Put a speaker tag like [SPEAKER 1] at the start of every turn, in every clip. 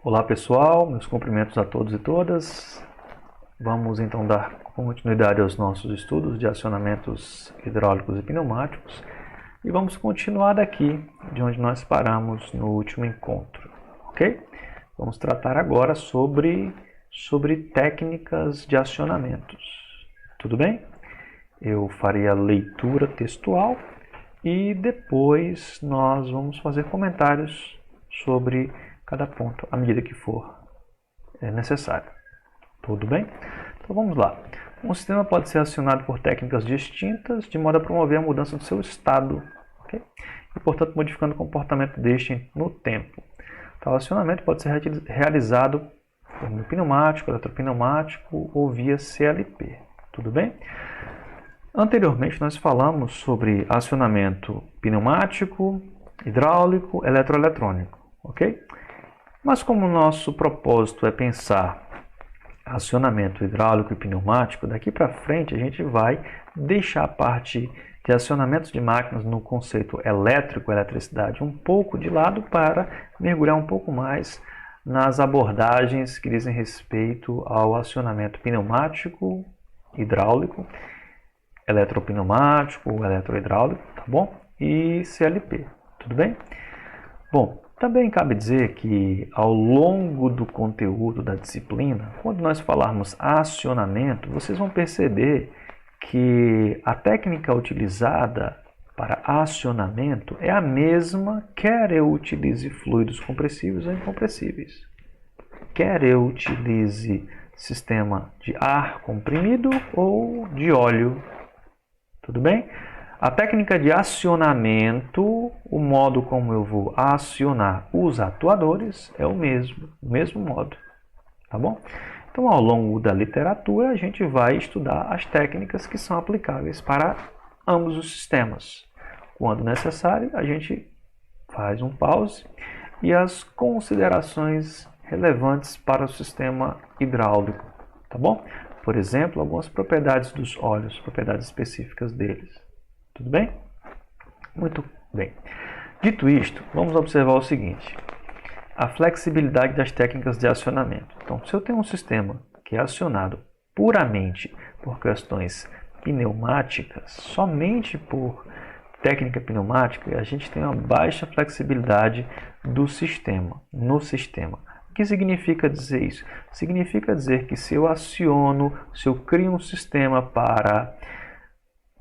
[SPEAKER 1] Olá pessoal, meus cumprimentos a todos e todas. Vamos então dar continuidade aos nossos estudos de acionamentos hidráulicos e pneumáticos e vamos continuar daqui de onde nós paramos no último encontro, ok? Vamos tratar agora sobre técnicas de acionamentos, tudo bem? Eu farei a leitura textual e depois nós vamos fazer comentários sobre cada ponto, à medida que for necessário. Tudo bem? Então vamos lá. Um sistema pode ser acionado por técnicas distintas, de modo a promover a mudança do seu estado, okay? E, portanto, modificando o comportamento deste no tempo. Tal acionamento pode ser realizado por meio pneumático, eletropneumático ou via CLP. Tudo bem? Anteriormente, nós falamos sobre acionamento pneumático, hidráulico, eletroeletrônico, ok? Mas como o nosso propósito é pensar acionamento hidráulico e pneumático, daqui para frente a gente vai deixar a parte de acionamentos de máquinas no conceito elétrico, eletricidade, um pouco de lado para mergulhar um pouco mais nas abordagens que dizem respeito ao acionamento pneumático, hidráulico, eletropneumático, eletrohidráulico, tá bom? E CLP, tudo bem? Bom, também cabe dizer que ao longo do conteúdo da disciplina, quando nós falarmos acionamento, vocês vão perceber que a técnica utilizada para acionamento é a mesma, quer eu utilize fluidos compressíveis ou incompressíveis, quer eu utilize sistema de ar comprimido ou de óleo, tudo bem? A técnica de acionamento, o modo como eu vou acionar os atuadores é o mesmo modo, tá bom? Então, ao longo da literatura, a gente vai estudar as técnicas que são aplicáveis para ambos os sistemas. Quando necessário, a gente faz um pause e as considerações relevantes para o sistema hidráulico, tá bom? Por exemplo, algumas propriedades dos óleos, propriedades específicas deles. Tudo bem? Muito bem. Dito isto, vamos observar o seguinte. A flexibilidade das técnicas de acionamento. Então, se eu tenho um sistema que é acionado puramente por questões pneumáticas, somente por técnica pneumática, a gente tem uma baixa flexibilidade do sistema, no sistema. O que significa dizer isso? Significa dizer que se eu crio um sistema para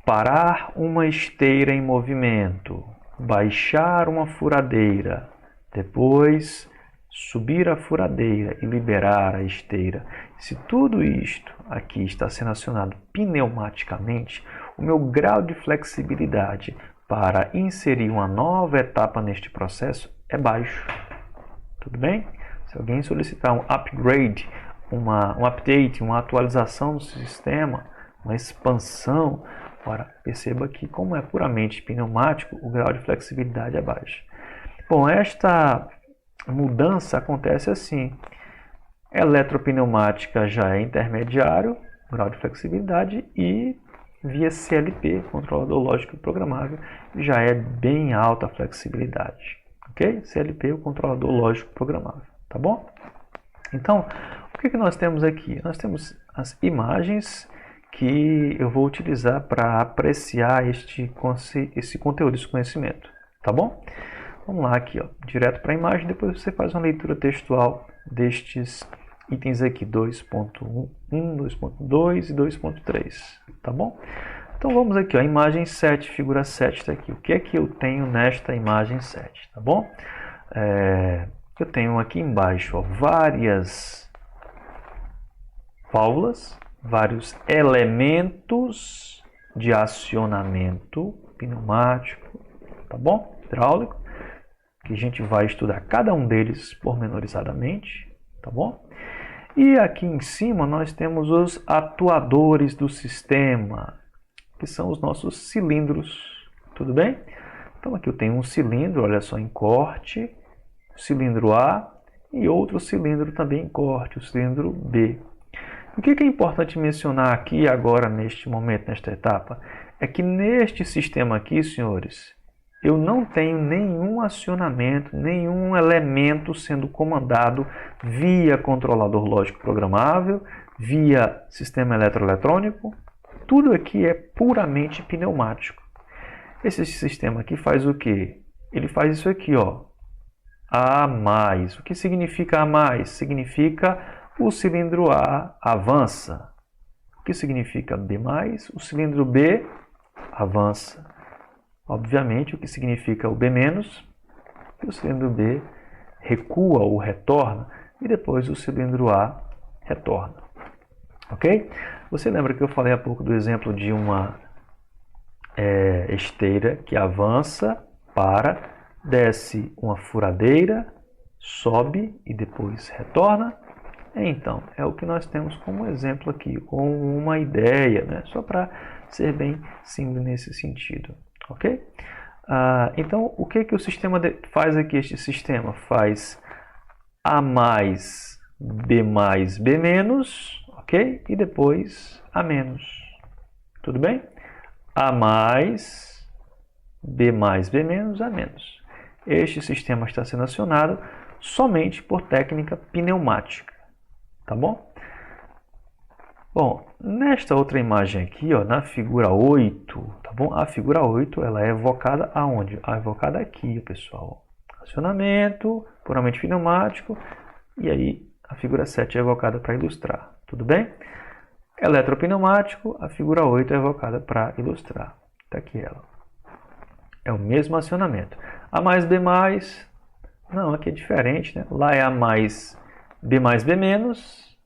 [SPEAKER 1] parar uma esteira em movimento, baixar uma furadeira, depois subir a furadeira e liberar a esteira. Se tudo isto aqui está sendo acionado pneumaticamente, o meu grau de flexibilidade para inserir uma nova etapa neste processo é baixo. Tudo bem? Se alguém solicitar um upgrade, um update, uma atualização do sistema, uma expansão, ora, perceba que, como é puramente pneumático, o grau de flexibilidade é baixo. Bom, esta mudança acontece assim. Eletropneumática já é intermediário, grau de flexibilidade, e via CLP, controlador lógico programável, já é bem alta a flexibilidade. Ok? CLP, o controlador lógico programável. Tá bom? Então, o que nós temos aqui? Nós temos as imagens que eu vou utilizar para apreciar esse conteúdo, esse conhecimento, tá bom? Vamos lá aqui, ó, direto para a imagem, depois você faz uma leitura textual destes itens aqui, 2.1, 2.2 e 2.3, tá bom? Então vamos aqui, ó, imagem 7, figura 7 está aqui. O que é que eu tenho nesta imagem 7, tá bom? Eu tenho aqui embaixo, ó, várias válvulas, vários elementos de acionamento pneumático, tá bom? Hidráulico, que a gente vai estudar cada um deles pormenorizadamente, tá bom? E aqui em cima nós temos os atuadores do sistema, que são os nossos cilindros, tudo bem? Então aqui eu tenho um cilindro, olha só, em corte, cilindro A, e outro cilindro também em corte, o cilindro B. O que é importante mencionar aqui agora, neste momento, nesta etapa, é que neste sistema aqui, senhores, eu não tenho nenhum acionamento, nenhum elemento sendo comandado via controlador lógico programável, via sistema eletroeletrônico. Tudo aqui é puramente pneumático. Esse sistema aqui faz o quê? Ele faz isso aqui, ó. A mais. O que significa A mais? Significa o cilindro A avança. O que significa B mais? O cilindro B avança. Obviamente, o que significa o B menos? O cilindro B recua ou retorna e depois o cilindro A retorna. Ok? Você lembra que eu falei há pouco do exemplo de uma esteira que avança, para, desce uma furadeira, sobe e depois retorna? Então, é o que nós temos como exemplo aqui, com uma ideia, né? Só para ser bem simples nesse sentido. Ok? Então, o que o sistema faz aqui? Este sistema faz A mais, B menos, ok? E depois A menos. Tudo bem? A mais, B menos, A menos. Este sistema está sendo acionado somente por técnica pneumática. Tá bom? Bom, nesta outra imagem aqui, ó, na figura 8, tá bom? A figura 8, ela é evocada aonde? É evocada aqui, pessoal. Acionamento, puramente pneumático, e aí a figura 7 é evocada para ilustrar, tudo bem? Eletropneumático, a figura 8 é evocada para ilustrar. Está aqui ela. É o mesmo acionamento. A mais, B mais, não, aqui é diferente, né? Lá é A mais, B menos,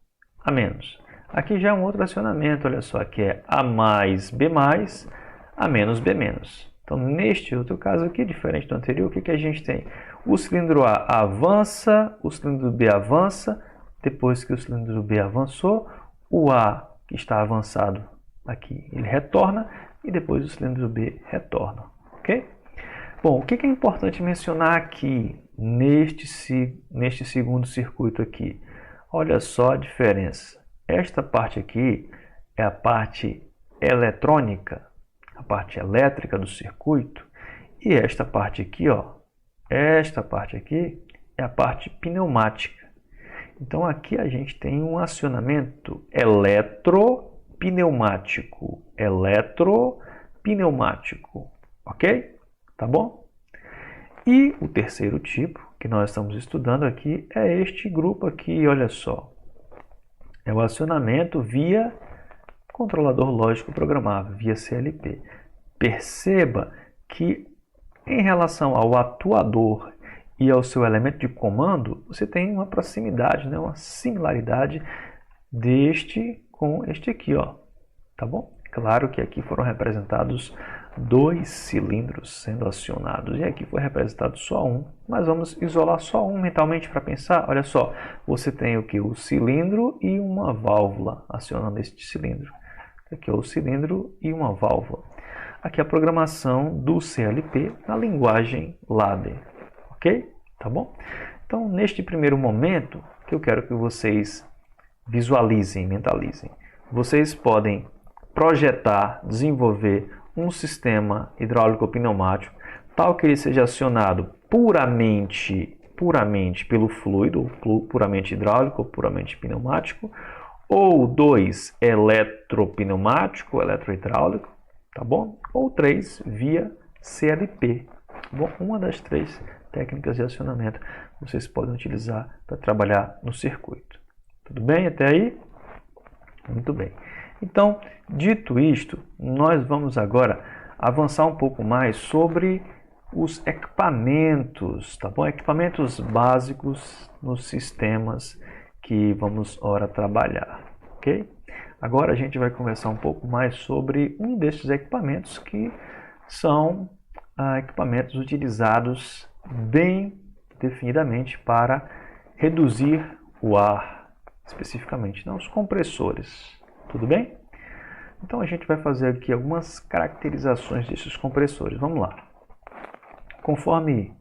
[SPEAKER 1] A menos. Aqui já é um outro acionamento, olha só, que é A mais, B mais, A menos, B menos. Então, neste outro caso aqui, diferente do anterior, o que a gente tem? O cilindro A avança, o cilindro B avança, depois que o cilindro B avançou, o A, que está avançado aqui, ele retorna, e depois o cilindro B retorna, ok? Bom, o que é importante mencionar aqui, neste segundo circuito aqui? Olha só a diferença. Esta parte aqui é a parte eletrônica, a parte elétrica do circuito, e esta parte aqui, ó, esta parte aqui é a parte pneumática. Então aqui a gente tem um acionamento eletropneumático, ok? Tá bom? E o terceiro tipo que nós estamos estudando aqui é este grupo aqui, olha só. É o acionamento via controlador lógico programável, via CLP. Perceba que em relação ao atuador e ao seu elemento de comando, você tem uma proximidade, né? Uma similaridade deste com este aqui, ó. Tá bom? Claro que aqui foram representados 2 cilindros sendo acionados e aqui foi representado só um, mas vamos isolar só um mentalmente para pensar. Olha só, você tem o que? O cilindro e uma válvula acionando este cilindro. Aqui é o cilindro e uma válvula. Aqui é a programação do CLP na linguagem ladder, ok? Tá bom? Então, neste primeiro momento, que eu quero que vocês visualizem, mentalizem, vocês podem projetar, desenvolver um sistema hidráulico pneumático tal que ele seja acionado puramente pelo fluido, ou puramente hidráulico, ou puramente pneumático, ou 2 eletropneumático, eletrohidráulico, tá bom? Ou 3 via CLP. Bom, uma das 3 técnicas de acionamento vocês podem utilizar para trabalhar no circuito. Tudo bem até aí? Muito bem. Então, dito isto, nós vamos agora avançar um pouco mais sobre os equipamentos, tá bom? Equipamentos básicos nos sistemas que vamos ora trabalhar, ok? Agora a gente vai conversar um pouco mais sobre um desses equipamentos que são equipamentos utilizados bem definidamente para reduzir o ar, especificamente, não os compressores. Tudo bem? Então a gente vai fazer aqui algumas caracterizações desses compressores. Vamos lá. Conforme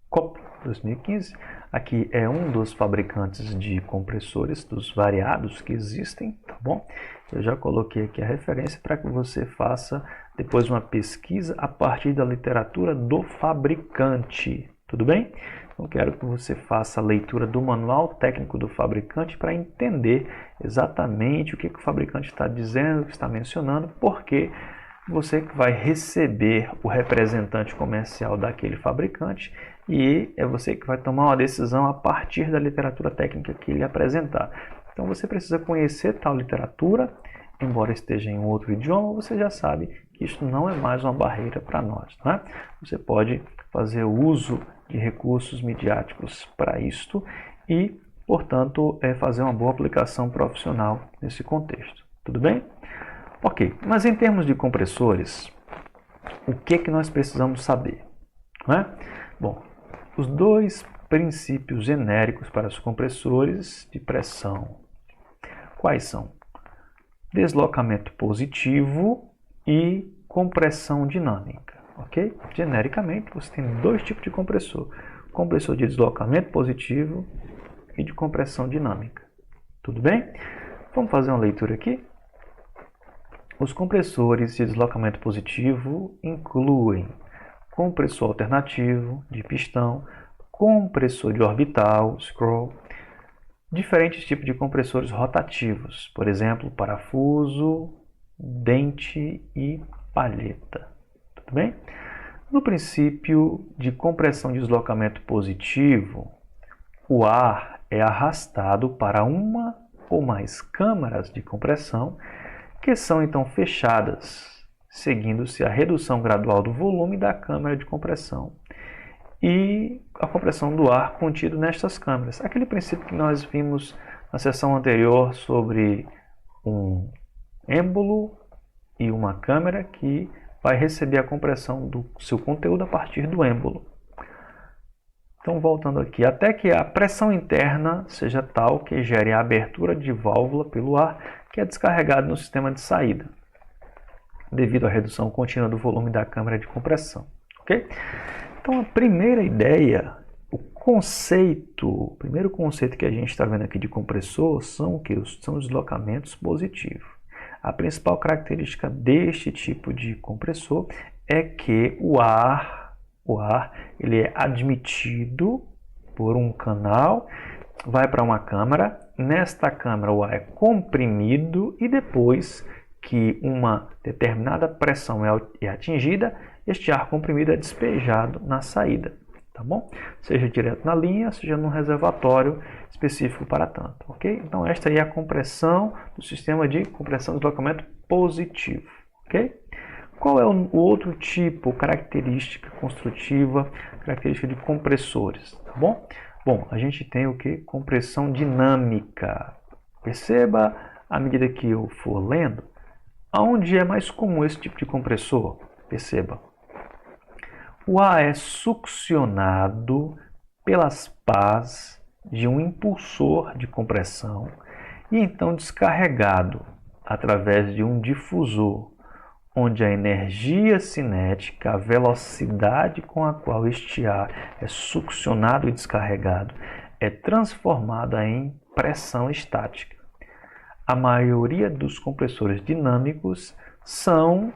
[SPEAKER 1] COP 2015, aqui é um dos fabricantes de compressores, dos variados que existem, tá bom? Eu já coloquei aqui a referência para que você faça depois uma pesquisa a partir da literatura do fabricante. Tudo bem? Então, quero que você faça a leitura do manual técnico do fabricante para entender exatamente o que o fabricante está dizendo, o que está mencionando, porque você vai receber o representante comercial daquele fabricante e é você que vai tomar uma decisão a partir da literatura técnica que ele apresentar. Então, você precisa conhecer tal literatura, embora esteja em outro idioma, você já sabe que isso não é mais uma barreira para nós, né? Você pode fazer uso de recursos midiáticos para isto e, portanto, fazer uma boa aplicação profissional nesse contexto. Tudo bem? Ok, mas em termos de compressores, o que nós precisamos saber? Né? Bom, os dois princípios genéricos para os compressores de pressão, quais são? Deslocamento positivo e compressão dinâmica. Ok? Genericamente, você tem dois tipos de compressor. Compressor de deslocamento positivo e de compressão dinâmica. Tudo bem? Vamos fazer uma leitura aqui? Os compressores de deslocamento positivo incluem compressor alternativo de pistão, compressor de orbital, scroll, diferentes tipos de compressores rotativos, por exemplo, parafuso, dente e palheta. Tudo bem? No princípio de compressão de deslocamento positivo, o ar é arrastado para uma ou mais câmaras de compressão que são então fechadas, seguindo-se a redução gradual do volume da câmara de compressão e a compressão do ar contido nestas câmaras. Aquele princípio que nós vimos na sessão anterior sobre um êmbolo e uma câmara que vai receber a compressão do seu conteúdo a partir do êmbolo. Então, voltando aqui, até que a pressão interna seja tal que gere a abertura de válvula pelo ar que é descarregado no sistema de saída, devido à redução contínua do volume da câmara de compressão. Ok? Então, a primeira ideia, o primeiro conceito que a gente está vendo aqui de compressor são o quê? São os deslocamentos positivos. A principal característica deste tipo de compressor é que o ar ele é admitido por um canal, vai para uma câmara, nesta câmara o ar é comprimido e depois que uma determinada pressão é atingida, este ar comprimido é despejado na saída, tá bom? Seja direto na linha, seja num reservatório específico para tanto, ok? Então esta aí é a compressão do sistema de compressão de deslocamento positivo, ok? Qual é o outro tipo, característica construtiva, característica de compressores, tá bom? Bom, a gente tem o que? Compressão dinâmica. Perceba, à medida que eu for lendo, aonde é mais comum esse tipo de compressor? Perceba. O ar é succionado pelas pás de um impulsor de compressão e então descarregado através de um difusor, onde a energia cinética, a velocidade com a qual este ar é succionado e descarregado, é transformada em pressão estática. A maioria dos compressores dinâmicos são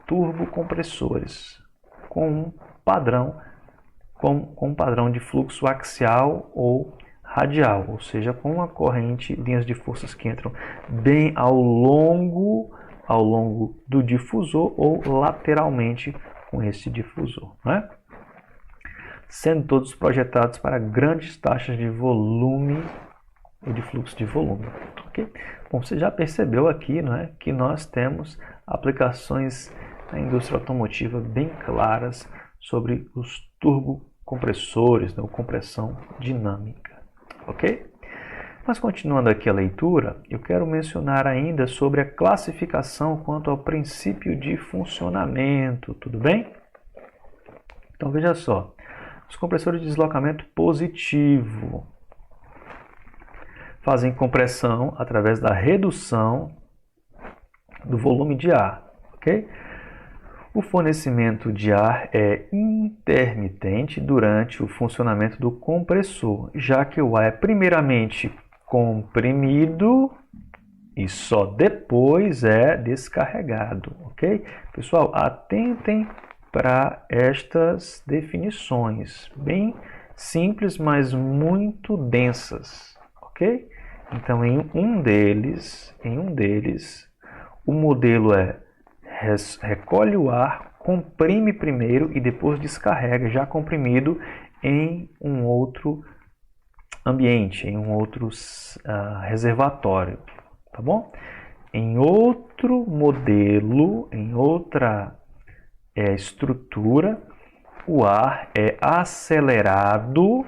[SPEAKER 1] turbocompressores, com um padrão de fluxo axial ou radial, ou seja, com uma corrente, linhas de forças que entram bem ao longo do difusor ou lateralmente com esse difusor, né? Sendo todos projetados para grandes taxas de volume ou de fluxo de volume. Okay? Bom, você já percebeu aqui, né, que nós temos aplicações na indústria automotiva bem claras sobre os turbocompressores, né, ou compressão dinâmica. Ok? Mas continuando aqui a leitura, eu quero mencionar ainda sobre a classificação quanto ao princípio de funcionamento, tudo bem? Então veja só, os compressores de deslocamento positivo fazem compressão através da redução do volume de ar, ok? O fornecimento de ar é intermitente durante o funcionamento do compressor, já que o ar é primeiramente comprimido e só depois é descarregado, ok? Pessoal, atentem para estas definições, bem simples, mas muito densas, ok? Então, em um deles, o modelo é recolhe o ar, comprime primeiro e depois descarrega, já comprimido, em um outro ambiente, em um outro reservatório, tá bom? Em outro modelo, em outra estrutura, o ar é acelerado,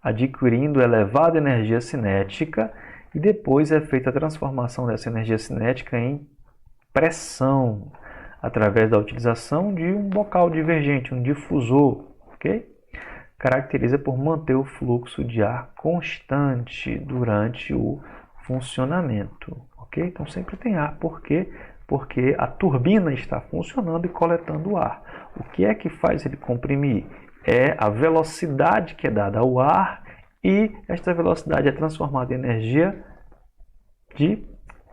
[SPEAKER 1] adquirindo elevada energia cinética, e depois é feita a transformação dessa energia cinética em pressão, através da utilização de um bocal divergente, um difusor, ok? Caracteriza por manter o fluxo de ar constante durante o funcionamento, ok? Então sempre tem ar, por quê? Porque a turbina está funcionando e coletando o ar. O que é que faz ele comprimir? É a velocidade que é dada ao ar, e esta velocidade é transformada em energia de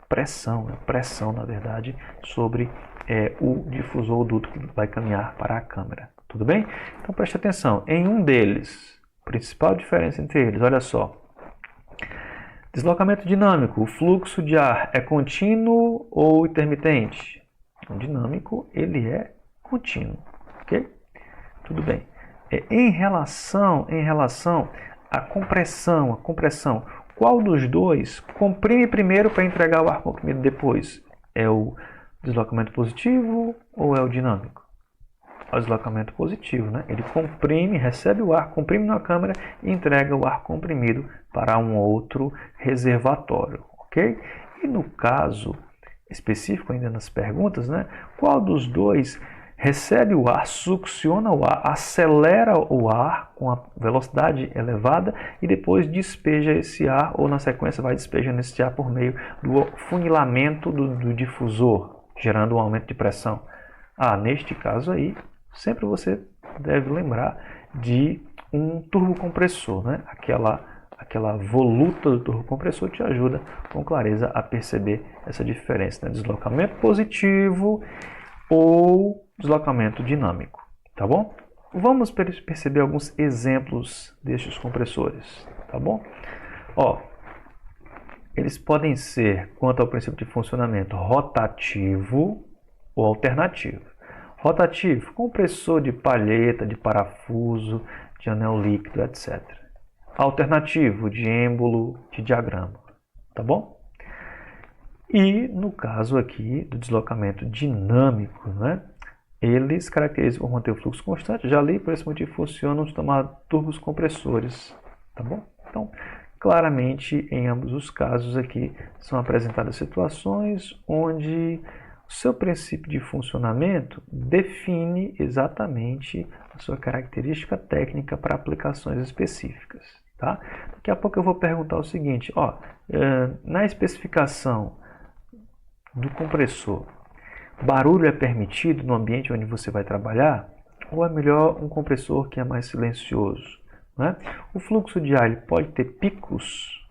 [SPEAKER 1] pressão, na verdade, sobre o difusor, o duto que vai caminhar para a câmara. Tudo bem? Então preste atenção. Em um deles, principal diferença entre eles, olha só. Deslocamento dinâmico. O fluxo de ar é contínuo ou intermitente? O dinâmico, ele é contínuo. Ok? Tudo bem. Em relação à compressão, qual dos dois comprime primeiro para entregar o ar comprimido depois? É o deslocamento positivo ou é o dinâmico? É o deslocamento positivo, né? Ele comprime, recebe o ar, comprime na câmara e entrega o ar comprimido para um outro reservatório, ok? E no caso específico, ainda nas perguntas, né? Qual dos dois recebe o ar, succiona o ar, acelera o ar com a velocidade elevada e depois despeja esse ar, ou na sequência vai despejando esse ar por meio do funilamento do difusor, gerando um aumento de pressão? Neste caso aí, sempre você deve lembrar de um turbocompressor, né? Aquela voluta do turbocompressor te ajuda com clareza a perceber essa diferença, né? Deslocamento positivo ou deslocamento dinâmico, tá bom? Vamos perceber alguns exemplos destes compressores, tá bom? Eles podem ser, quanto ao princípio de funcionamento, rotativo ou alternativo. Rotativo, compressor de palheta, de parafuso, de anel líquido, etc. Alternativo, de êmbolo, de diagrama, tá bom? E no caso aqui do deslocamento dinâmico, né? Eles caracterizam por manter o fluxo constante. Já li, por esse motivo funcionam os chamados turbos compressores, tá bom? Então, claramente, em ambos os casos aqui, são apresentadas situações onde o seu princípio de funcionamento define exatamente a sua característica técnica para aplicações específicas, tá? Daqui a pouco eu vou perguntar o seguinte, na especificação do compressor, barulho é permitido no ambiente onde você vai trabalhar? Ou é melhor um compressor que é mais silencioso, né? O fluxo de ar ele pode ter picos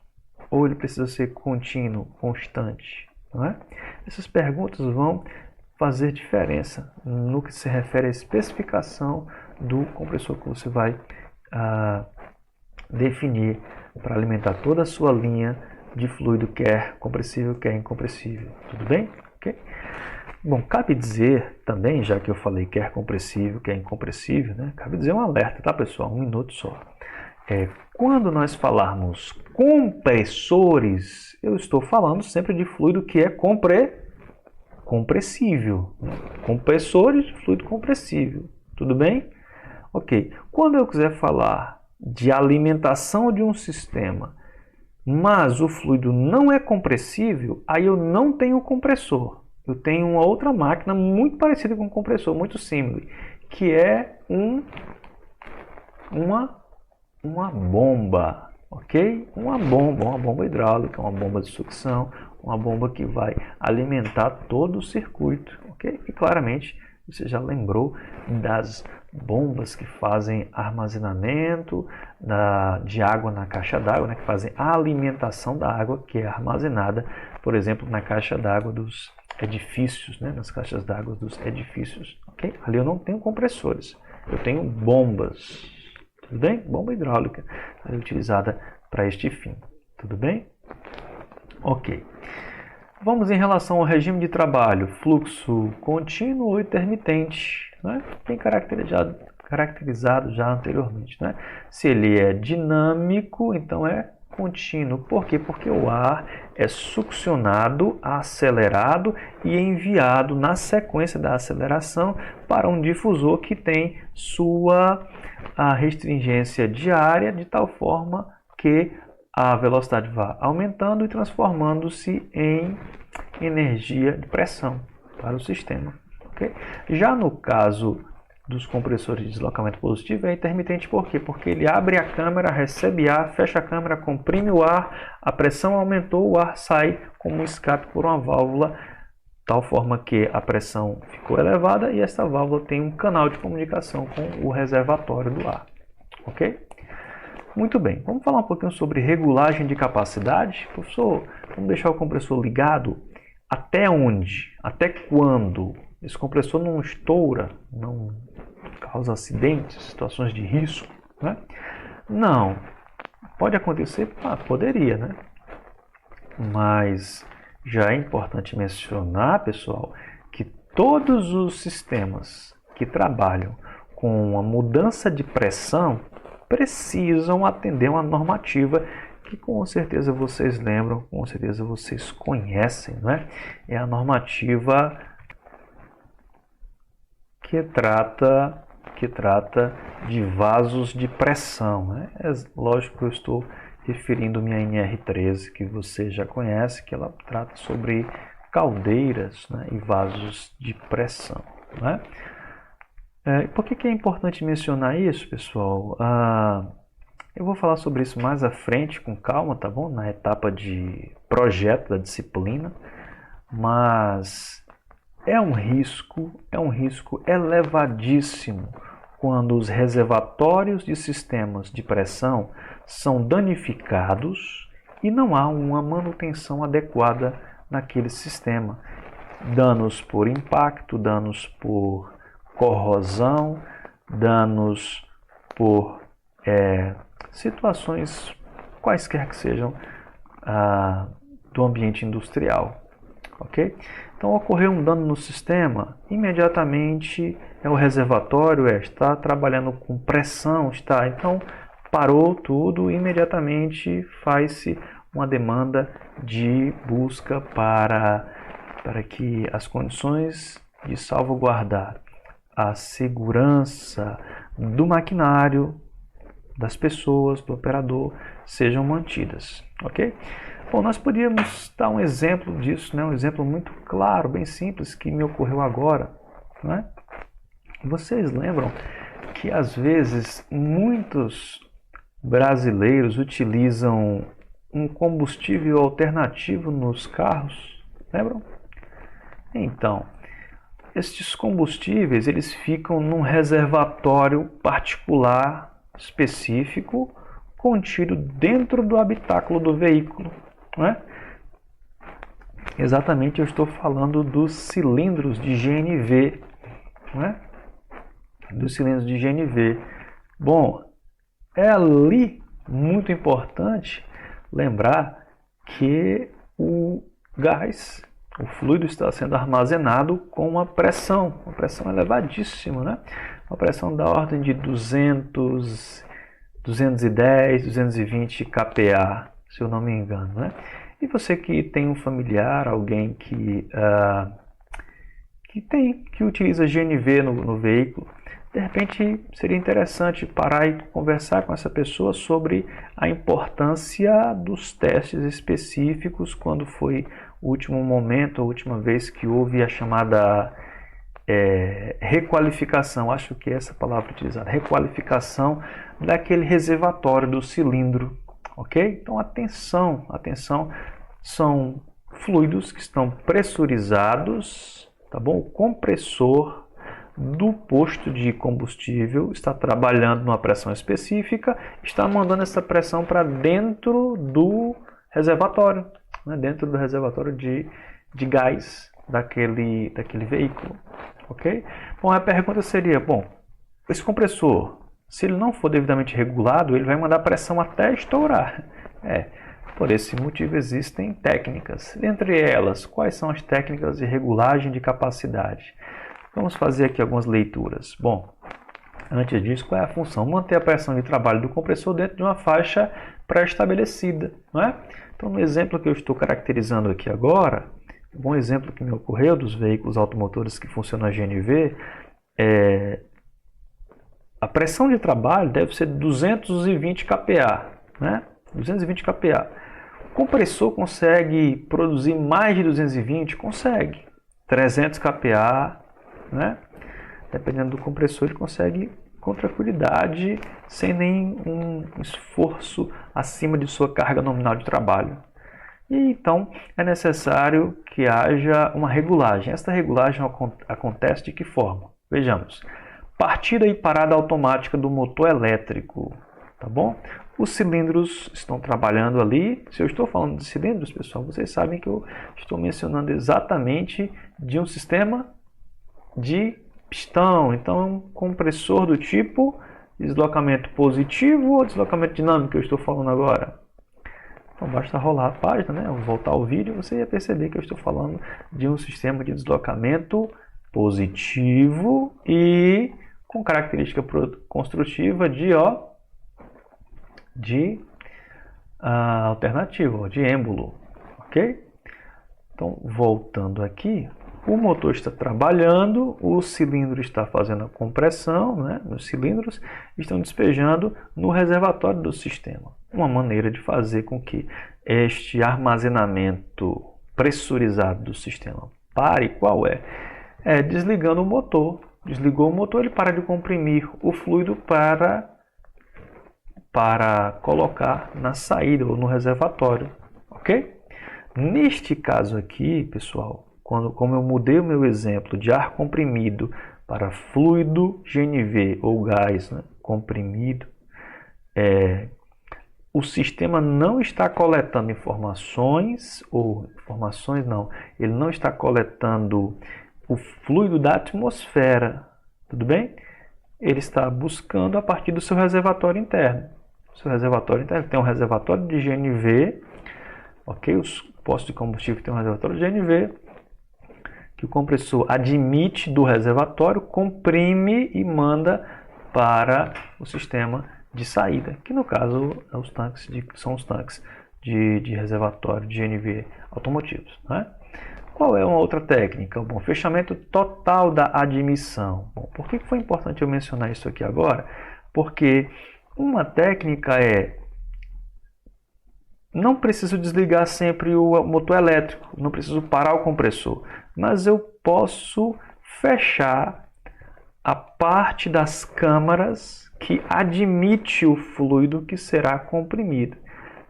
[SPEAKER 1] ou ele precisa ser contínuo, constante, não é? Essas perguntas vão fazer diferença no que se refere à especificação do compressor que você vai definir para alimentar toda a sua linha de fluido, quer compressível, quer incompressível. Tudo bem? Ok? Bom, cabe dizer também, já que eu falei quer compressível, quer incompressível, né? Cabe dizer um alerta, tá, pessoal? 1 minuto só. Quando nós falarmos compressores, eu estou falando sempre de fluido que é compressível. Né? Compressores de fluido compressível. Tudo bem? Ok. Quando eu quiser falar de alimentação de um sistema, mas o fluido não é compressível, aí eu não tenho compressor. Eu tenho uma outra máquina muito parecida com um compressor, muito simples, que é uma bomba, ok? Uma bomba hidráulica, uma bomba de sucção, uma bomba que vai alimentar todo o circuito, ok? E claramente você já lembrou bombas que fazem armazenamento de água na caixa d'água, né, que fazem a alimentação da água que é armazenada, por exemplo, na caixa d'água dos edifícios, né, nas caixas d'água dos edifícios. Okay? Ali eu não tenho compressores, eu tenho bombas, tudo bem? Bomba hidráulica ali utilizada para este fim, tudo bem? Ok. Vamos em relação ao regime de trabalho, fluxo contínuo ou intermitente, né? Bem caracterizado já anteriormente. Né? Se ele é dinâmico, então é contínuo. Por quê? Porque o ar é succionado, acelerado e enviado na sequência da aceleração para um difusor que tem sua restringência diária, de tal forma que a velocidade vai aumentando e transformando-se em energia de pressão para o sistema. Okay? Já no caso dos compressores de deslocamento positivo é intermitente, por quê? Porque ele abre a câmara, recebe ar, fecha a câmara, comprime o ar, a pressão aumentou, o ar sai como um escape por uma válvula, tal forma que a pressão ficou elevada e essa válvula tem um canal de comunicação com o reservatório do ar. Ok? Muito bem, vamos falar um pouquinho sobre regulagem de capacidade. Professor, vamos deixar o compressor ligado até onde? Até quando? Esse compressor não estoura, não causa acidentes, situações de risco, né? Não. Pode acontecer? Poderia, né? Mas já é importante mencionar, pessoal, que todos os sistemas que trabalham com a mudança de pressão precisam atender uma normativa que com certeza vocês lembram, com certeza vocês conhecem, né? É a normativa que trata de vasos de pressão, né? É lógico que eu estou referindo-me à NR13, que você já conhece, que ela trata sobre caldeiras, né, e vasos de pressão, né? Por que é importante mencionar isso, pessoal? Eu vou falar sobre isso mais à frente, com calma, tá bom? Na etapa de projeto da disciplina, mas é um risco elevadíssimo quando os reservatórios de sistemas de pressão são danificados e não há uma manutenção adequada naquele sistema. Danos por impacto, danos por corrosão, danos por situações quaisquer que sejam do ambiente industrial. Ok? Então, ocorreu um dano no sistema, imediatamente o reservatório está trabalhando com pressão, então parou tudo, imediatamente faz-se uma demanda de busca para que as condições de salvaguardar a segurança do maquinário, das pessoas, do operador, sejam mantidas. Ok? Bom, nós podíamos dar um exemplo disso, né? Um exemplo muito claro, bem simples, que me ocorreu agora. Né? Vocês lembram que às vezes muitos brasileiros utilizam um combustível alternativo nos carros? Lembram? Então, estes combustíveis eles ficam num reservatório particular, específico, contido dentro do habitáculo do veículo. Né? Exatamente, eu estou falando dos cilindros de GNV. Né? Dos cilindros de GNV. Bom, é ali muito importante lembrar que o gás, o fluido está sendo armazenado com uma pressão elevadíssima, né? Uma pressão da ordem de 210, 220 kPa, se eu não me engano, né? E você que tem um familiar, alguém que utiliza GNV no veículo, de repente seria interessante parar e conversar com essa pessoa sobre a importância dos testes específicos, quando foi o último momento, a última vez que houve a chamada requalificação, acho que é essa palavra utilizada, requalificação daquele reservatório do cilindro, ok? Então atenção, são fluidos que estão pressurizados, tá bom? O compressor do posto de combustível, está trabalhando numa pressão específica, está mandando essa pressão para dentro do reservatório, né? Dentro do reservatório de gás daquele veículo. Ok? Bom, a pergunta seria, bom, esse compressor, se ele não for devidamente regulado, ele vai mandar pressão até estourar. Por esse motivo existem técnicas. Entre elas, quais são as técnicas de regulagem de capacidade? Vamos fazer aqui algumas leituras. Bom, antes disso, qual é a função? Manter a pressão de trabalho do compressor dentro de uma faixa pré-estabelecida, não é? Então, no exemplo que eu estou caracterizando aqui agora, um bom exemplo que me ocorreu dos veículos automotores que funcionam a GNV, a pressão de trabalho deve ser 220 kPa, né? 220 kPa. O compressor consegue produzir mais de 220? Consegue. 300 kPa, né? Dependendo do compressor, ele consegue com tranquilidade, sem nenhum esforço acima de sua carga nominal de trabalho. E então é necessário que haja uma regulagem. Esta regulagem acontece de que forma? Vejamos. Partida e parada automática do motor elétrico, tá bom? Os cilindros estão trabalhando ali. Se eu estou falando de cilindros, pessoal, vocês sabem que eu estou mencionando exatamente de um sistema de pistão. Então, é um compressor do tipo deslocamento positivo ou deslocamento dinâmico que eu estou falando agora. Então, basta rolar a página, né? Voltar ao vídeo, você ia perceber que eu estou falando de um sistema de deslocamento positivo e com característica construtiva de alternativa, de êmbolo, ok? Então, voltando aqui, o motor está trabalhando, o cilindro está fazendo a compressão, né? Os cilindros estão despejando no reservatório do sistema. Uma maneira de fazer com que este armazenamento pressurizado do sistema pare, qual é? É desligando o motor. Desligou o motor, ele para de comprimir o fluido para colocar na saída ou no reservatório, ok? Neste caso aqui, pessoal, como eu mudei o meu exemplo de ar comprimido para fluido GNV ou gás, né, comprimido, o sistema não está coletando ele não está coletando o fluido da atmosfera, tudo bem? Ele está buscando a partir do seu reservatório interno. O seu reservatório interno tem um reservatório de GNV, ok? Os postos de combustível têm um reservatório de GNV, que o compressor admite do reservatório, comprime e manda para o sistema de saída, que no caso são os tanques de reservatório de GNV automotivos, né? Qual é uma outra técnica? Bom, fechamento total da admissão. Bom, por que foi importante eu mencionar isso aqui agora? Porque uma técnica não preciso desligar sempre o motor elétrico, não preciso parar o compressor, mas eu posso fechar a parte das câmaras que admite o fluido que será comprimido.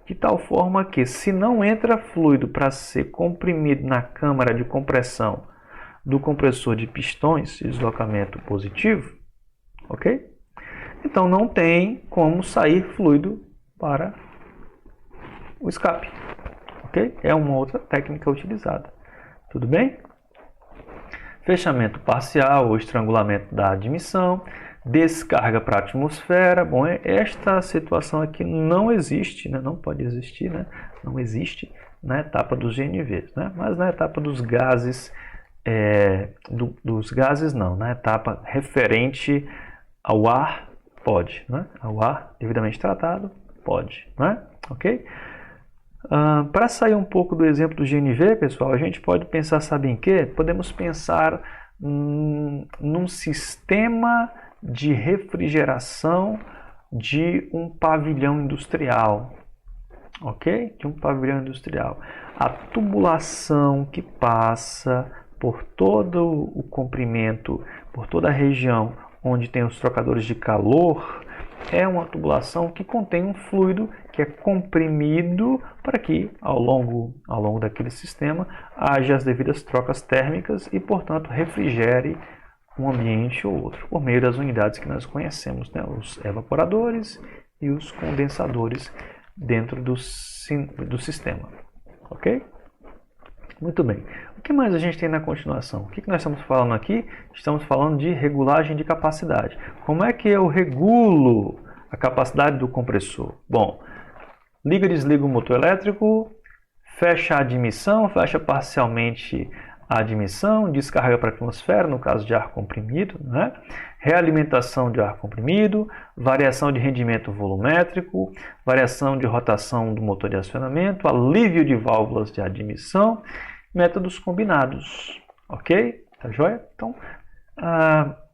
[SPEAKER 1] De tal forma que, se não entra fluido para ser comprimido na câmara de compressão do compressor de pistões de deslocamento positivo, ok? Então não tem como sair fluido para o escape, ok? É uma outra técnica utilizada, tudo bem? Fechamento parcial ou estrangulamento da admissão, descarga para a atmosfera. Bom, esta situação aqui não existe, né? Não pode existir, né? Não existe na etapa dos GNVs, né? Mas na etapa dos gases, na etapa referente ao ar, pode, né? Ao ar devidamente tratado, pode, né? Ok? Para sair um pouco do exemplo do GNV, pessoal, a gente pode pensar, sabe em quê? Podemos pensar num sistema de refrigeração de um pavilhão industrial, ok? De um pavilhão industrial. A tubulação que passa por todo o comprimento, por toda a região onde tem os trocadores de calor, é uma tubulação que contém um fluido que é comprimido para que, ao longo daquele sistema, haja as devidas trocas térmicas e, portanto, refrigere um ambiente ou outro, por meio das unidades que nós conhecemos, né? Os evaporadores e os condensadores dentro do sistema. Ok? Muito bem. O que mais a gente tem na continuação? O que nós estamos falando aqui? Estamos falando de regulagem de capacidade. Como é que eu regulo a capacidade do compressor? Bom, liga e desliga o motor elétrico, fecha a admissão, fecha parcialmente a admissão, descarrega para a atmosfera, no caso de ar comprimido, né? Realimentação de ar comprimido, variação de rendimento volumétrico, variação de rotação do motor de acionamento, alívio de válvulas de admissão, métodos combinados, ok? Tá joia? Então,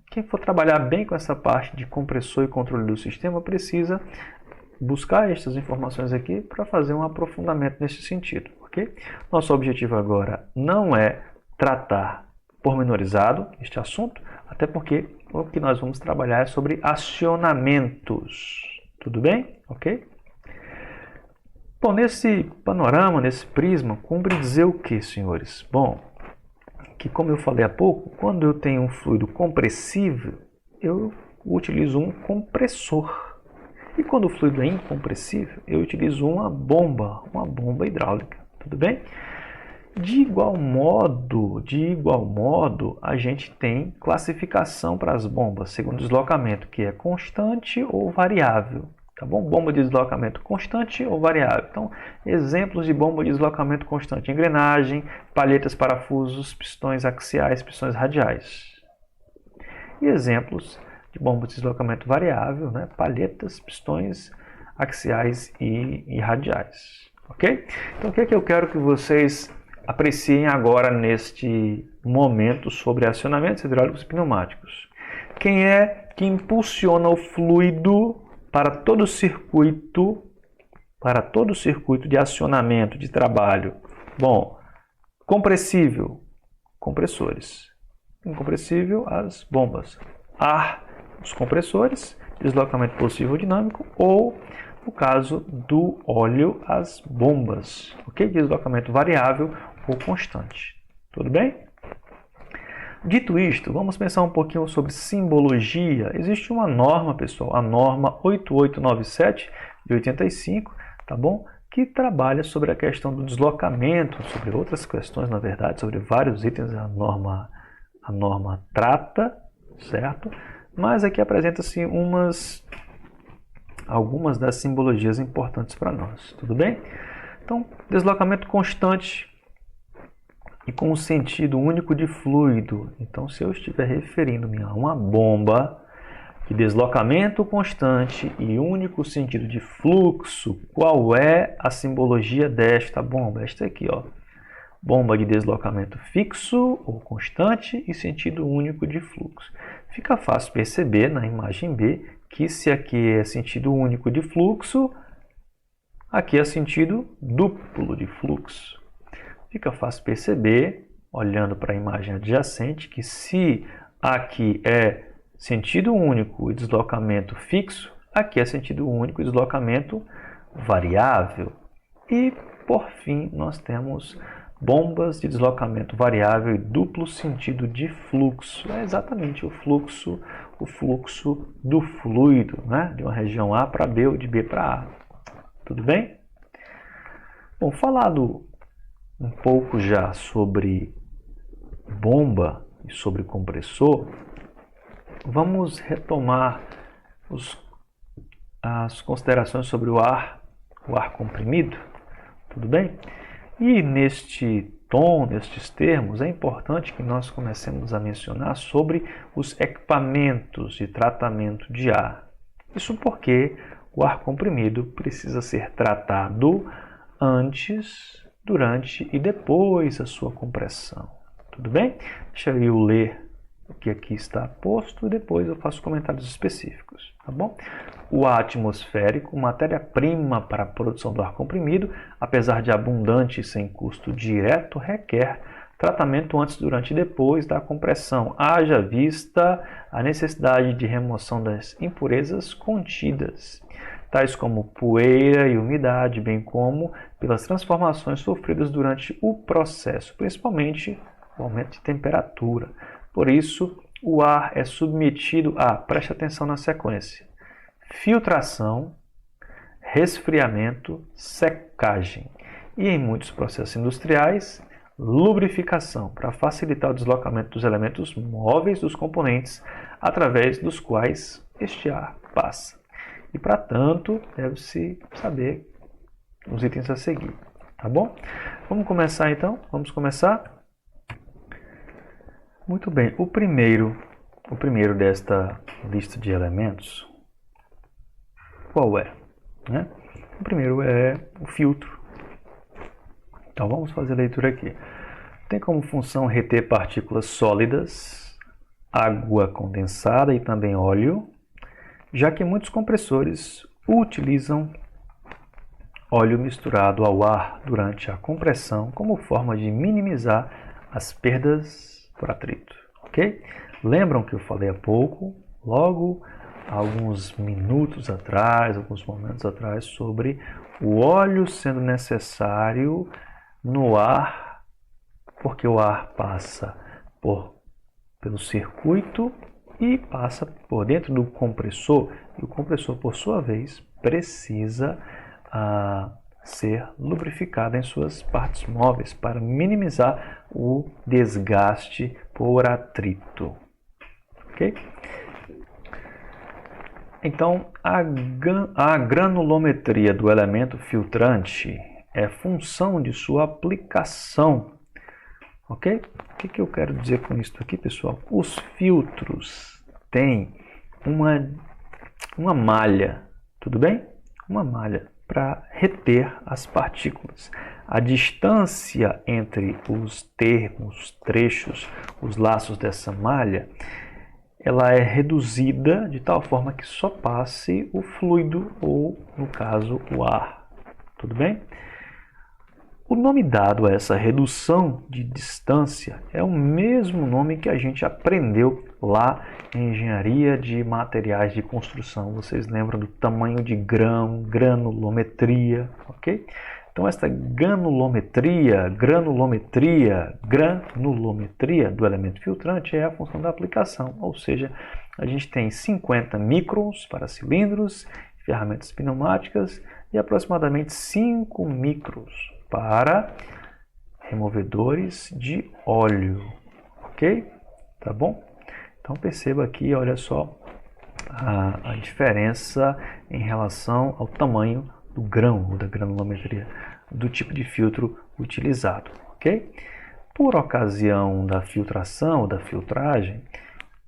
[SPEAKER 1] quem for trabalhar bem com essa parte de compressor e controle do sistema precisa buscar estas informações aqui para fazer um aprofundamento nesse sentido, ok? Nosso objetivo agora não é tratar pormenorizado este assunto, até porque o que nós vamos trabalhar é sobre acionamentos, tudo bem? Ok? Bom, nesse panorama, nesse prisma, cumpre dizer o que, senhores? Bom, que como eu falei há pouco, quando eu tenho um fluido compressível, eu utilizo um compressor. E quando o fluido é incompressível, eu utilizo uma bomba hidráulica, tudo bem? De igual modo, a gente tem classificação para as bombas, segundo deslocamento, que é constante ou variável. Tá bom? Bomba de deslocamento constante ou variável. Então, exemplos de bomba de deslocamento constante: engrenagem, palhetas, parafusos, pistões axiais, pistões radiais. E exemplos de bomba de deslocamento variável, né? Palhetas, pistões axiais e radiais. Ok? Então, o que é que eu quero que vocês apreciem agora neste momento sobre acionamentos hidráulicos e pneumáticos? Quem é que impulsiona o fluido para todo o circuito de acionamento, de trabalho? Bom, compressível, compressores. Incompressível, as bombas. Ar, os compressores, deslocamento possível dinâmico, ou no caso do óleo, as bombas, ok? Deslocamento variável ou constante. Tudo bem? Dito isto, vamos pensar um pouquinho sobre simbologia. Existe uma norma, pessoal, a norma 8897 de 85, tá bom? Que trabalha sobre a questão do deslocamento, sobre outras questões, na verdade, sobre vários itens a norma trata, certo? Mas aqui apresenta-se algumas das simbologias importantes para nós, tudo bem? Então, deslocamento constante e com um sentido único de fluido. Então, se eu estiver referindo-me a uma bomba de deslocamento constante e único sentido de fluxo, qual é a simbologia desta bomba? Esta aqui, ó. Bomba de deslocamento fixo ou constante e sentido único de fluxo. Fica fácil perceber na imagem B que se aqui é sentido único de fluxo, aqui é sentido duplo de fluxo. Fica fácil perceber, olhando para a imagem adjacente, que se aqui é sentido único e deslocamento fixo, aqui é sentido único e deslocamento variável. E, por fim, nós temos bombas de deslocamento variável e duplo sentido de fluxo. É exatamente o fluxo do fluido, né? De uma região A para B ou de B para A. Tudo bem? Bom, falado um pouco já sobre bomba e sobre compressor, vamos retomar as considerações sobre o ar comprimido, tudo bem? E nestes termos, é importante que nós comecemos a mencionar sobre os equipamentos de tratamento de ar. Isso porque o ar comprimido precisa ser tratado antes, durante e depois da sua compressão. Tudo bem? Deixa eu ler o que aqui está posto e depois eu faço comentários específicos, tá bom? O ar atmosférico, matéria-prima para a produção do ar comprimido, apesar de abundante e sem custo direto, requer tratamento antes, durante e depois da compressão, haja vista a necessidade de remoção das impurezas contidas, tais como poeira e umidade, bem como pelas transformações sofridas durante o processo, principalmente o aumento de temperatura. Por isso, o ar é submetido a, preste atenção na sequência, filtração, resfriamento, secagem e, em muitos processos industriais, lubrificação, para facilitar o deslocamento dos elementos móveis dos componentes através dos quais este ar passa. E, para tanto, deve-se saber os itens a seguir, tá bom? Vamos começar então? Vamos começar? Muito bem, o primeiro desta lista de elementos, qual é? Né? O primeiro é o filtro. Então vamos fazer a leitura aqui. Tem como função reter partículas sólidas, água condensada e também óleo, já que muitos compressores utilizam óleo misturado ao ar durante a compressão como forma de minimizar as perdas por atrito, ok? Lembram que eu falei há pouco, logo alguns minutos atrás, alguns momentos atrás, sobre o óleo sendo necessário no ar, porque o ar passa pelo circuito e passa por dentro do compressor, e o compressor, por sua vez, precisa ser lubrificado em suas partes móveis para minimizar o desgaste por atrito. Ok? Então, a granulometria do elemento filtrante é função de sua aplicação. Ok? O que eu quero dizer com isso aqui, pessoal? Os filtros têm uma malha, tudo bem? Uma malha para reter as partículas. A distância entre os termos, trechos, os laços dessa malha, ela é reduzida de tal forma que só passe o fluido ou, no caso, o ar. Tudo bem? O nome dado a essa redução de distância é o mesmo nome que a gente aprendeu lá em engenharia de materiais de construção. Vocês lembram do tamanho de grão, granulometria, ok? Então, esta granulometria do elemento filtrante é a função da aplicação, ou seja, a gente tem 50 microns para cilindros, ferramentas pneumáticas e aproximadamente 5 microns para removedores de óleo, ok? Tá bom? Então perceba aqui, olha só a diferença em relação ao tamanho do grão ou da granulometria do tipo de filtro utilizado, ok? Por ocasião da filtração ou da filtragem,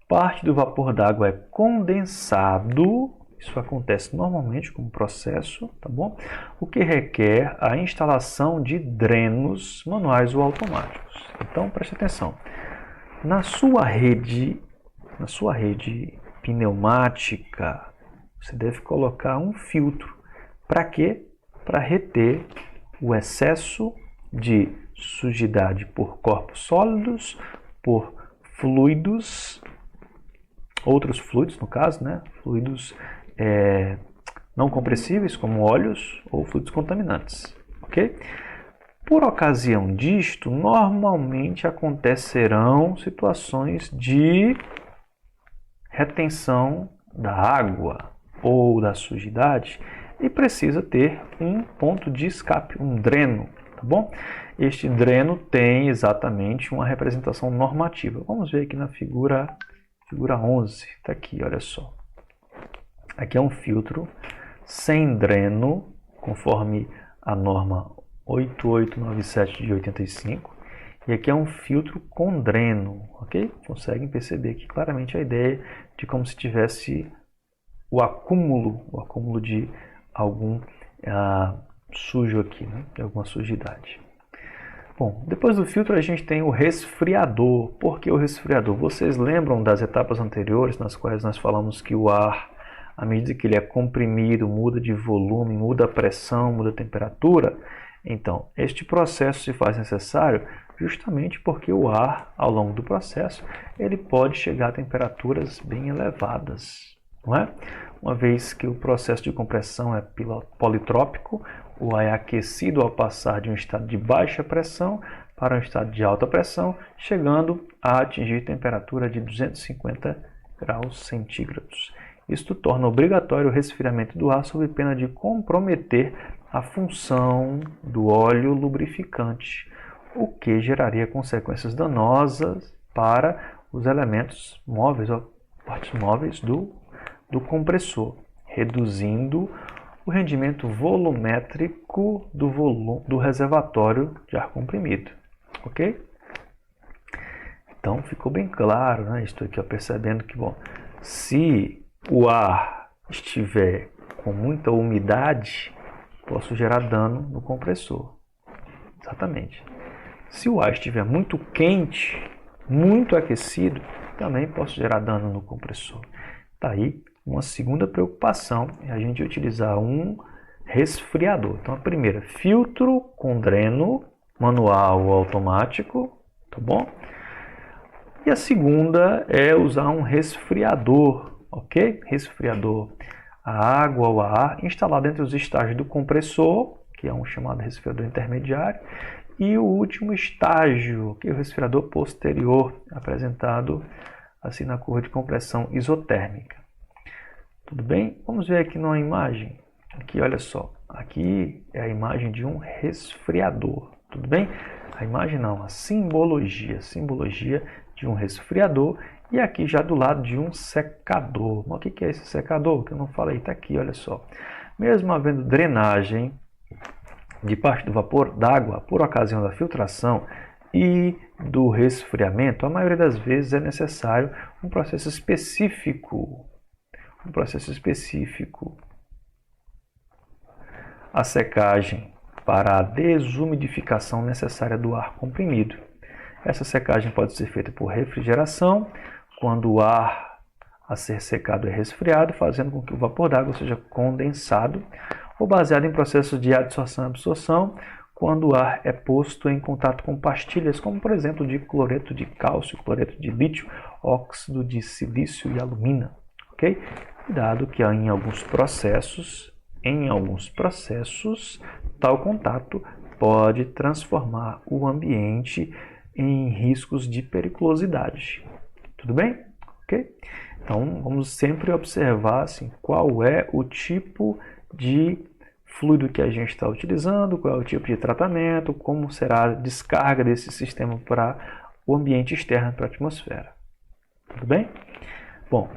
[SPEAKER 1] parte do vapor d'água é condensado. Isso acontece normalmente como processo, tá bom? O que requer a instalação de drenos manuais ou automáticos. Então, preste atenção. Na sua rede pneumática, você deve colocar um filtro. Para quê? Para reter o excesso de sujidade por corpos sólidos, por fluidos, outros fluidos no caso, né? Fluidos não compressíveis, como óleos ou fluidos contaminantes, ok? Por ocasião disto, normalmente acontecerão situações de retenção da água ou da sujidade e precisa ter um ponto de escape, um dreno, tá bom? Este dreno tem exatamente uma representação normativa. Vamos ver aqui na figura 11, está aqui, olha só. Aqui é um filtro sem dreno, conforme a norma 8897 de 85. E aqui é um filtro com dreno, ok? Conseguem perceber aqui claramente a ideia de como se tivesse o acúmulo de algum sujo aqui, né? De alguma sujidade. Bom, depois do filtro a gente tem o resfriador. Por que o resfriador? Vocês lembram das etapas anteriores nas quais nós falamos que o ar, à medida que ele é comprimido, muda de volume, muda a pressão, muda a temperatura? Então, este processo se faz necessário justamente porque o ar, ao longo do processo, ele pode chegar a temperaturas bem elevadas, não é? Uma vez que o processo de compressão é politrópico, o ar é aquecido ao passar de um estado de baixa pressão para um estado de alta pressão, chegando a atingir temperatura de 250 graus centígrados. Isto torna obrigatório o resfriamento do ar sob pena de comprometer a função do óleo lubrificante, o que geraria consequências danosas para os elementos móveis ou partes móveis do compressor, reduzindo o rendimento volumétrico do reservatório de ar comprimido. Ok? Então ficou bem claro, né? Estou aqui percebendo que, bom, se o ar estiver com muita umidade, posso gerar dano no compressor. Exatamente. Se o ar estiver muito quente, muito aquecido, também posso gerar dano no compressor. Tá aí uma segunda preocupação, é a gente utilizar um resfriador. Então a primeira, filtro com dreno, manual ou automático, tá bom? E a segunda é usar um resfriador, ok? Resfriador a água ou a ar instalado entre os estágios do compressor, que é um chamado resfriador intermediário, e o último estágio, que é o resfriador posterior, apresentado assim na curva de compressão isotérmica. Tudo bem? Vamos ver aqui numa imagem. Aqui, olha só. Aqui é a imagem de um resfriador. Tudo bem? A imagem não, a simbologia. Simbologia de um resfriador. E aqui já do lado de um secador. Mas o que é esse secador? Que eu não falei. Está aqui, olha só. Mesmo havendo drenagem de parte do vapor d'água por ocasião da filtração e do resfriamento, a maioria das vezes é necessário um processo específico. A secagem para a desumidificação necessária do ar comprimido. Essa secagem pode ser feita por refrigeração, quando o ar a ser secado é resfriado, fazendo com que o vapor d'água seja condensado, ou baseado em processos de adsorção e absorção, quando o ar é posto em contato com pastilhas, como por exemplo de cloreto de cálcio, cloreto de lítio, óxido de silício e alumina. Ok? Cuidado que em alguns processos, tal contato pode transformar o ambiente em riscos de periculosidade. Tudo bem? Ok? Então, vamos sempre observar assim, qual é o tipo de fluido que a gente está utilizando, qual é o tipo de tratamento, como será a descarga desse sistema para o ambiente externo, para a atmosfera. Tudo bem? Bom,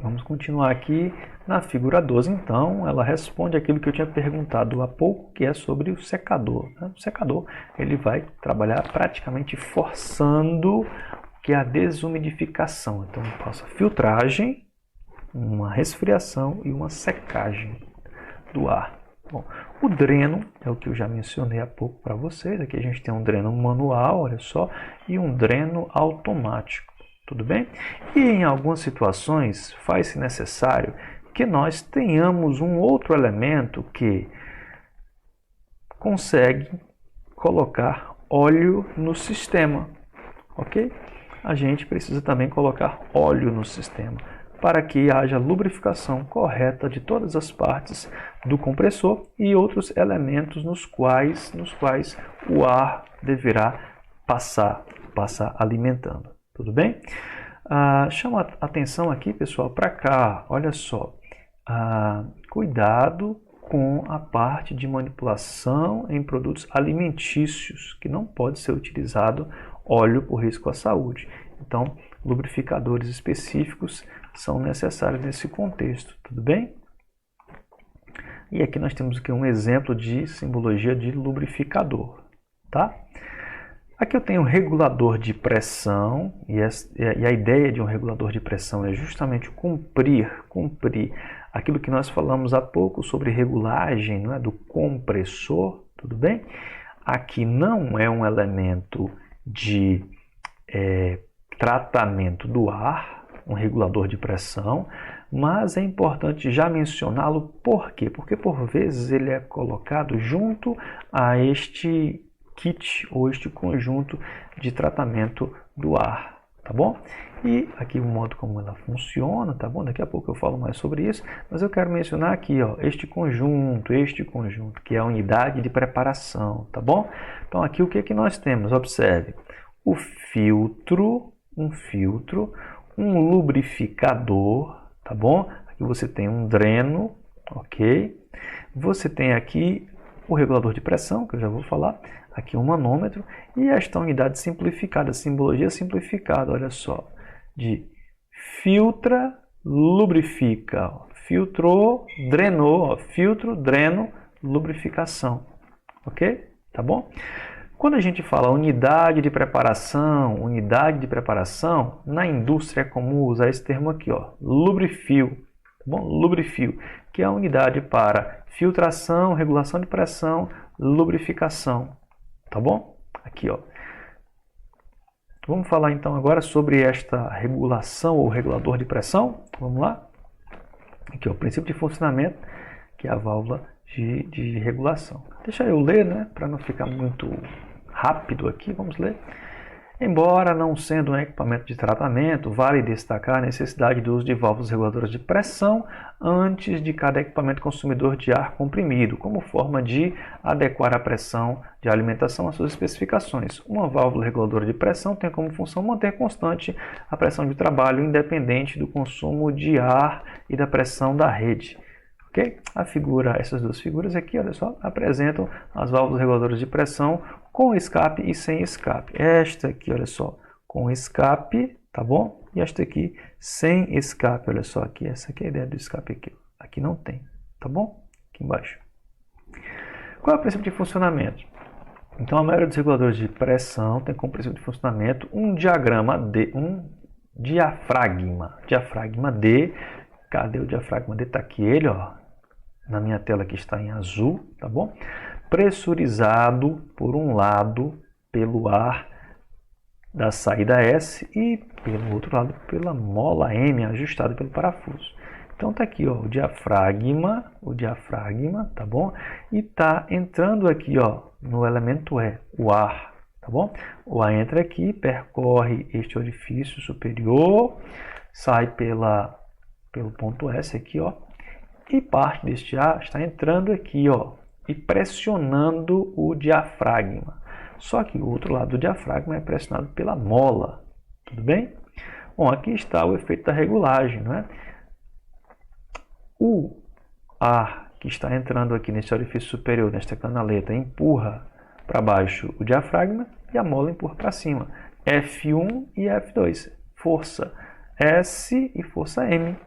[SPEAKER 1] vamos continuar aqui na figura 12, então, ela responde aquilo que eu tinha perguntado há pouco, que é sobre o secador. O secador ele vai trabalhar praticamente forçando que é a desumidificação. Então, eu faço a filtragem, uma resfriação e uma secagem do ar. Bom, o dreno é o que eu já mencionei há pouco para vocês. Aqui a gente tem um dreno manual, olha só, e um dreno automático. Tudo bem? E em algumas situações faz-se necessário que nós tenhamos um outro elemento que consegue colocar óleo no sistema, ok? A gente precisa também colocar óleo no sistema para que haja lubrificação correta de todas as partes do compressor e outros elementos nos quais o ar deverá passar alimentando. Tudo bem? Chama a atenção aqui, pessoal, para cá. Olha só. Cuidado com a parte de manipulação em produtos alimentícios, que não pode ser utilizado óleo por risco à saúde. Então, lubrificadores específicos são necessários nesse contexto. Tudo bem? E aqui nós temos aqui um exemplo de simbologia de lubrificador. Tá? Aqui eu tenho um regulador de pressão, e a ideia de um regulador de pressão é justamente cumprir aquilo que nós falamos há pouco sobre regulagem, não é, do compressor, tudo bem? Aqui não é um elemento de tratamento do ar, um regulador de pressão, mas é importante já mencioná-lo. Por quê? Porque por vezes ele é colocado junto a este kit ou este conjunto de tratamento do ar, tá bom? E aqui o modo como ela funciona, tá bom? Daqui a pouco eu falo mais sobre isso, mas eu quero mencionar aqui, ó, este conjunto, que é a unidade de preparação, tá bom? Então aqui o que que nós temos? Observe, o filtro, um lubrificador, tá bom? Aqui você tem um dreno, ok? Você tem aqui o regulador de pressão, que eu já vou falar, aqui um manômetro, e esta unidade simplificada, simbologia simplificada, olha só, de filtra, lubrifica, filtrou, drenou, filtro, dreno, lubrificação, ok? Tá bom? Quando a gente fala unidade de preparação, na indústria é comum usar esse termo aqui, ó, lubrifio, tá bom? Lubrifio, que é a unidade para filtração, regulação de pressão, lubrificação, tá bom? Aqui, ó. Vamos falar então agora sobre esta regulação ou regulador de pressão. Vamos lá? Aqui, ó, o princípio de funcionamento, que é a válvula de regulação. Deixa eu ler, né, para não ficar muito rápido aqui, vamos ler. Embora não sendo um equipamento de tratamento, vale destacar a necessidade do uso de válvulas reguladoras de pressão antes de cada equipamento consumidor de ar comprimido, como forma de adequar a pressão de alimentação às suas especificações. Uma válvula reguladora de pressão tem como função manter constante a pressão de trabalho, independente do consumo de ar e da pressão da rede. Okay? Essas duas figuras aqui, olha só, apresentam as válvulas reguladoras de pressão com escape e sem escape. Esta aqui, olha só, com escape, tá bom? E esta aqui sem escape, olha só aqui. Essa aqui é a ideia do escape aqui. Aqui não tem, tá bom? Aqui embaixo. Qual é o princípio de funcionamento? Então, a maioria dos reguladores de pressão tem como princípio de funcionamento um diafragma D. Cadê o diafragma D? Está aqui ele, ó. Na minha tela aqui está em azul, tá bom? Pressurizado por um lado pelo ar da saída S e pelo outro lado pela mola M ajustada pelo parafuso. Então tá aqui, ó, o diafragma, tá bom? E tá entrando aqui, ó, no elemento E, o ar, tá bom? O ar entra aqui, percorre este orifício superior, sai pelo ponto S aqui, ó, e parte deste ar está entrando aqui, ó, e pressionando o diafragma. Só que o outro lado do diafragma é pressionado pela mola, tudo bem? Bom, aqui está o efeito da regulagem, não é? O ar que está entrando aqui nesse orifício superior, nesta canaleta, empurra para baixo o diafragma e a mola empurra para cima. F1 e F2, força S e força M.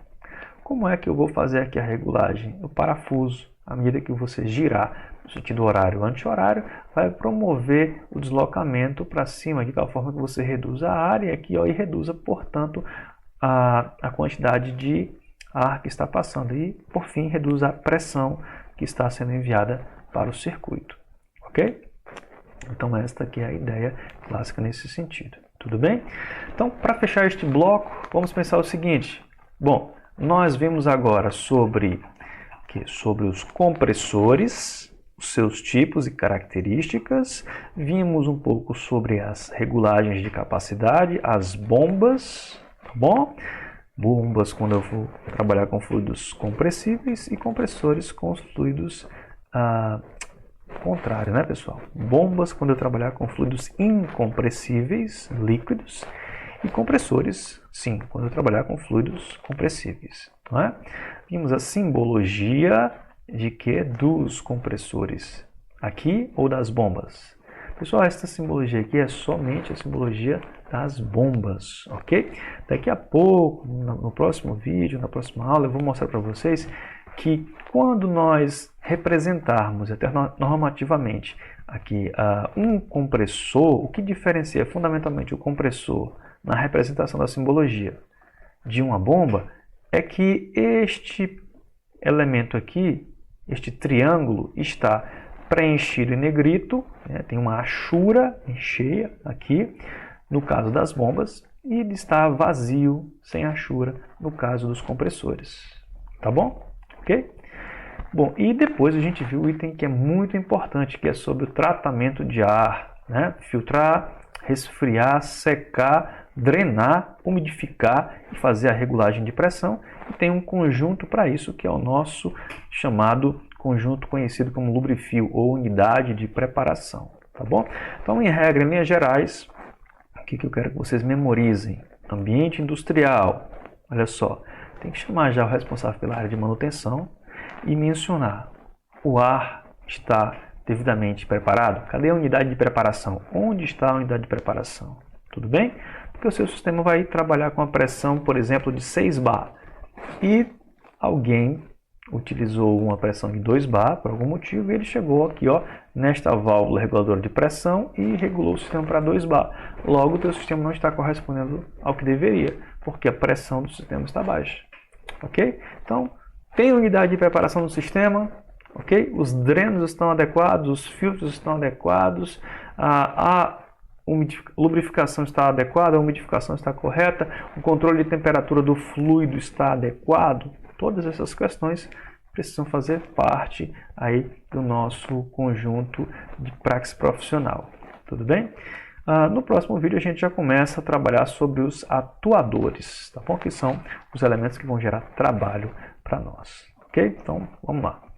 [SPEAKER 1] Como é que eu vou fazer aqui a regulagem? O parafuso, à medida que você girar no sentido horário ou anti-horário, vai promover o deslocamento para cima, de tal forma que você reduza a área aqui, ó, e reduza, portanto, a quantidade de ar que está passando. E, por fim, reduz a pressão que está sendo enviada para o circuito. Ok? Então, esta aqui é a ideia clássica nesse sentido. Tudo bem? Então, para fechar este bloco, vamos pensar o seguinte. Bom, nós vimos agora sobre os compressores, os seus tipos e características. Vimos um pouco sobre as regulagens de capacidade, as bombas, tá bom? Bombas quando eu vou trabalhar com fluidos compressíveis e compressores com os fluidos contrário, né, pessoal? Bombas quando eu trabalhar com fluidos incompressíveis, líquidos, e compressores, sim, quando eu trabalhar com fluidos compressíveis, não é? Vimos a simbologia de que dos compressores aqui ou das bombas. Pessoal, esta simbologia aqui é somente a simbologia das bombas, ok? Daqui a pouco, no próximo vídeo, na próxima aula, eu vou mostrar para vocês que quando nós representarmos normativamente aqui um compressor, o que diferencia fundamentalmente o compressor na representação da simbologia de uma bomba é que este elemento aqui, este triângulo, está preenchido em negrito, né? Tem uma achura cheia aqui, no caso das bombas, e ele está vazio, sem achura, no caso dos compressores. Tá bom? Ok? Bom, e depois a gente viu o item que é muito importante, que é sobre o tratamento de ar, né? Filtrar, resfriar, secar, drenar, umidificar e fazer a regulagem de pressão. E tem um conjunto para isso, que é o nosso chamado conjunto conhecido como lubrifio ou unidade de preparação. Tá bom? Então, em regra, em linhas gerais, o que eu quero que vocês memorizem? Ambiente industrial. Olha só, tem que chamar já o responsável pela área de manutenção e mencionar: o ar está devidamente preparado? Cadê a unidade de preparação? Onde está a unidade de preparação? Tudo bem? Porque o seu sistema vai trabalhar com a pressão, por exemplo, de 6 bar. E alguém utilizou uma pressão de 2 bar por algum motivo e ele chegou aqui, ó, nesta válvula reguladora de pressão e regulou o sistema para 2 bar. Logo, o teu sistema não está correspondendo ao que deveria, porque a pressão do sistema está baixa. Ok? Então, tem unidade de preparação do sistema. Ok? Os drenos estão adequados, os filtros estão adequados, a lubrificação está adequada, a umidificação está correta, o controle de temperatura do fluido está adequado. Todas essas questões precisam fazer parte aí do nosso conjunto de praxis profissional. Tudo bem? No próximo vídeo a gente já começa a trabalhar sobre os atuadores, tá bom? Que são os elementos que vão gerar trabalho para nós. Ok? Então, vamos lá.